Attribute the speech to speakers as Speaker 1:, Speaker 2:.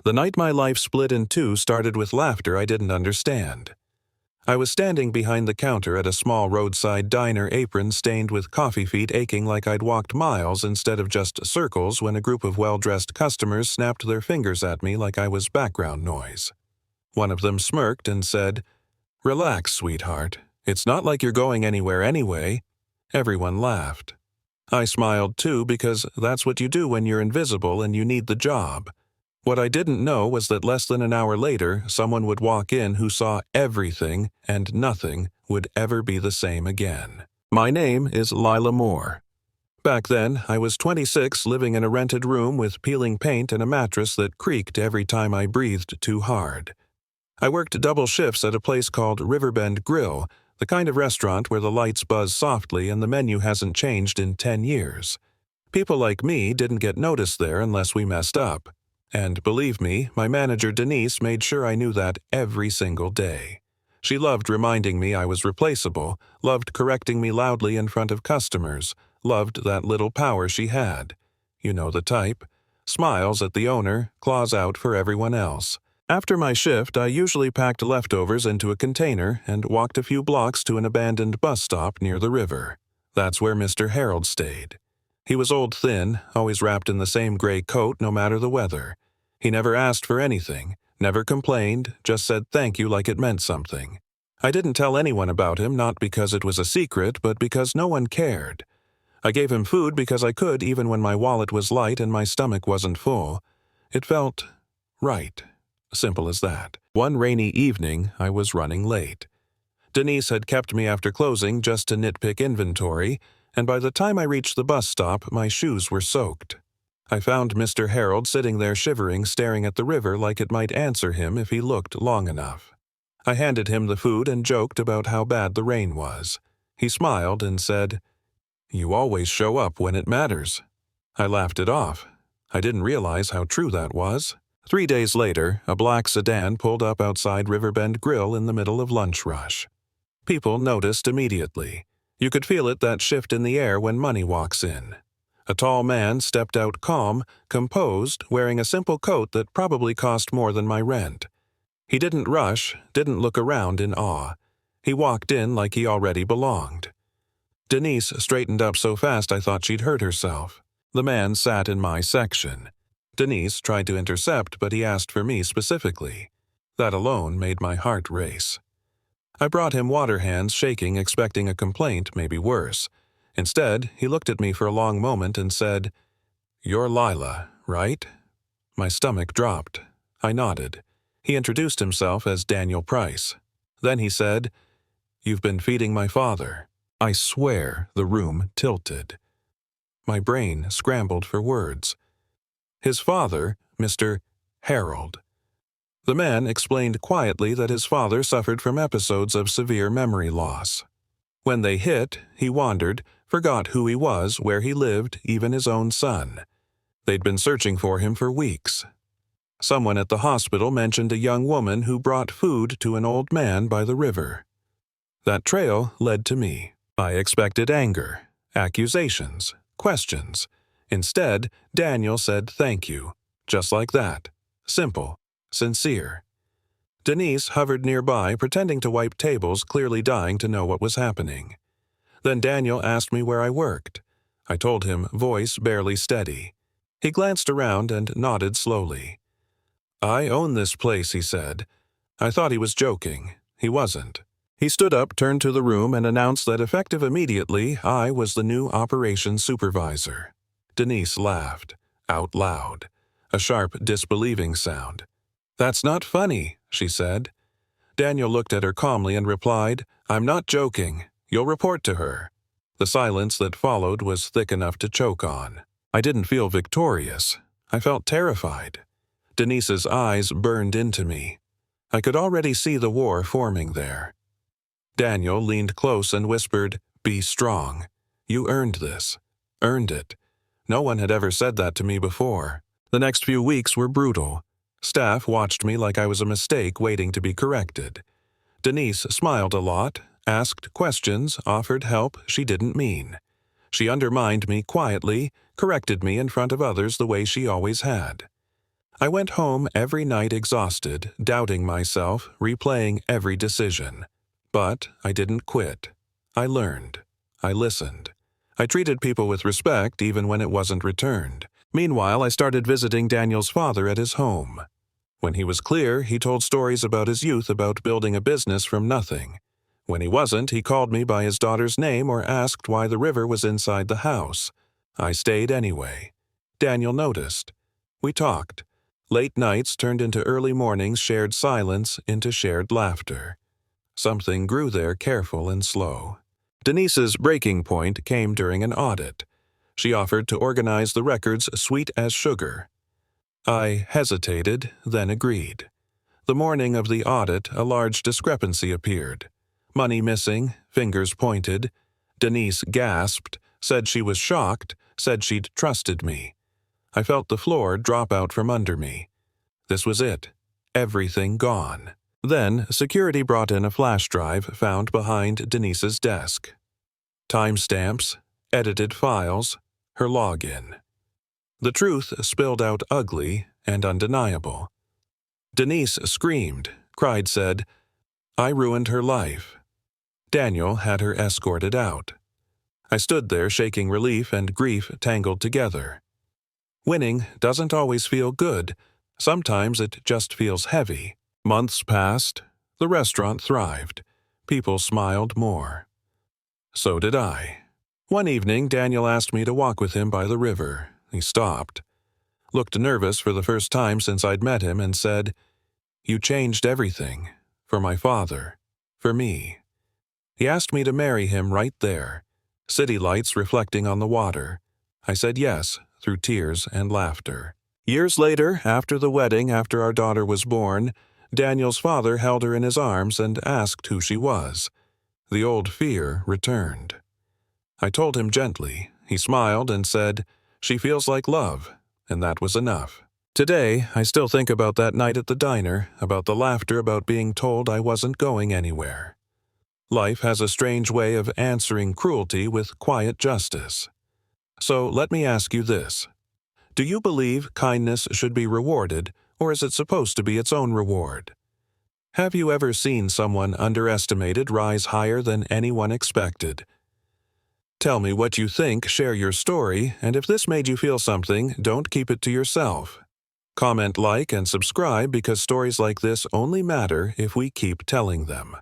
Speaker 1: The night my life split in two started with laughter I didn't understand. I was standing behind the counter at a small roadside diner, apron stained with coffee, feet aching like I'd walked miles instead of just circles, when a group of well-dressed customers snapped their fingers at me like I was background noise. One of them smirked and said, "Relax, sweetheart. It's not like you're going anywhere anyway." Everyone laughed. I smiled too, because that's what you do when you're invisible and you need the job. What I didn't know was that less than an hour later, someone would walk in who saw everything, and nothing would ever be the same again. My name is Lila Moore. Back then, I was 26, living in a rented room with peeling paint and a mattress that creaked every time I breathed too hard. I worked double shifts at a place called Riverbend Grill, the kind of restaurant where the lights buzz softly and the menu hasn't changed in 10 years. People like me didn't get noticed there unless we messed up. And believe me, my manager Denise made sure I knew that every single day. She loved reminding me I was replaceable, loved correcting me loudly in front of customers, loved that little power she had. You know the type. Smiles at the owner, claws out for everyone else. After my shift, I usually packed leftovers into a container and walked a few blocks to an abandoned bus stop near the river. That's where Mr. Harold stayed. He was old, thin, always wrapped in the same gray coat no matter the weather. He never asked for anything, never complained, just said thank you like it meant something. I didn't tell anyone about him, not because it was a secret, but because no one cared. I gave him food because I could, even when my wallet was light and my stomach wasn't full. It felt right. Simple as that. One rainy evening, I was running late. Denise had kept me after closing just to nitpick inventory, and by the time I reached the bus stop, my shoes were soaked. I found Mr. Harold sitting there shivering, staring at the river like it might answer him if he looked long enough. I handed him the food and joked about how bad the rain was. He smiled and said, "You always show up when it matters." I laughed it off. I didn't realize how true that was. 3 days later, a black sedan pulled up outside Riverbend Grill in the middle of lunch rush. People noticed immediately. You could feel it, that shift in the air when money walks in. A tall man stepped out calm, composed, wearing a simple coat that probably cost more than my rent. He didn't rush, didn't look around in awe. He walked in like he already belonged. Denise straightened up so fast I thought she'd hurt herself. The man sat in my section. Denise tried to intercept, but he asked for me specifically. That alone made my heart race. I brought him water, hands shaking, expecting a complaint, maybe worse. Instead, he looked at me for a long moment and said, "You're Lila, right?" My stomach dropped. I nodded. He introduced himself as Daniel Price. Then he said, "You've been feeding my father." I swear the room tilted. My brain scrambled for words. His father, Mr. Harold. The man explained quietly that his father suffered from episodes of severe memory loss. When they hit, he wandered, forgot who he was, where he lived, even his own son. They'd been searching for him for weeks. Someone at the hospital mentioned a young woman who brought food to an old man by the river. That trail led to me. I expected anger, accusations, questions. Instead, Daniel said thank you. Just like that. Simple. Sincere. Denise hovered nearby, pretending to wipe tables, clearly dying to know what was happening. Then Daniel asked me where I worked. I told him, voice barely steady. He glanced around and nodded slowly. "I own this place," he said. I thought he was joking. He wasn't. He stood up, turned to the room, and announced that effective immediately, I was the new operations supervisor. Denise laughed, out loud, a sharp, disbelieving sound. "That's not funny," she said. Daniel looked at her calmly and replied, "I'm not joking. You'll report to her." The silence that followed was thick enough to choke on. I didn't feel victorious. I felt terrified. Denise's eyes burned into me. I could already see the war forming there. Daniel leaned close and whispered, "Be strong. You earned this. Earned it." No one had ever said that to me before. The next few weeks were brutal. Staff watched me like I was a mistake waiting to be corrected. Denise smiled a lot, asked questions, offered help she didn't mean. She undermined me quietly, corrected me in front of others the way she always had. I went home every night exhausted, doubting myself, replaying every decision. But I didn't quit. I learned. I listened. I treated people with respect even when it wasn't returned. Meanwhile, I started visiting Daniel's father at his home. When he was clear, he told stories about his youth, about building a business from nothing. When he wasn't, he called me by his daughter's name or asked why the river was inside the house. I stayed anyway. Daniel noticed. We talked. Late nights turned into early mornings, shared silence into shared laughter. Something grew there, careful and slow. Denise's breaking point came during an audit. She offered to organize the records, sweet as sugar. I hesitated, then agreed. The morning of the audit, a large discrepancy appeared. Money missing, fingers pointed. Denise gasped, said she was shocked, said she'd trusted me. I felt the floor drop out from under me. This was it. Everything gone. Then, security brought in a flash drive found behind Denise's desk. Timestamps, edited files, her login. The truth spilled out ugly and undeniable. Denise screamed, cried, said, "I ruined her life." Daniel had her escorted out. I stood there shaking relief and grief tangled together. Winning doesn't always feel good. Sometimes it just feels heavy. Months passed. The restaurant thrived. People smiled more. So did I. One evening, Daniel asked me to walk with him by the river. He stopped, looked nervous for the first time since I'd met him, and said, "You changed everything. For my father. For me." He asked me to marry him right there. City lights reflecting on the water. I said yes, through tears and laughter. Years later, after the wedding, after our daughter was born, Daniel's father held her in his arms and asked who she was. The old fear returned. I told him gently. He smiled and said, "She feels like love," and that was enough. Today, I still think about that night at the diner, about the laughter, about being told I wasn't going anywhere. Life has a strange way of answering cruelty with quiet justice. So let me ask you this. Do you believe kindness should be rewarded, or is it supposed to be its own reward? Have you ever seen someone underestimated rise higher than anyone expected? Tell me what you think, share your story, and if this made you feel something, don't keep it to yourself. Comment, like, and subscribe because stories like this only matter if we keep telling them.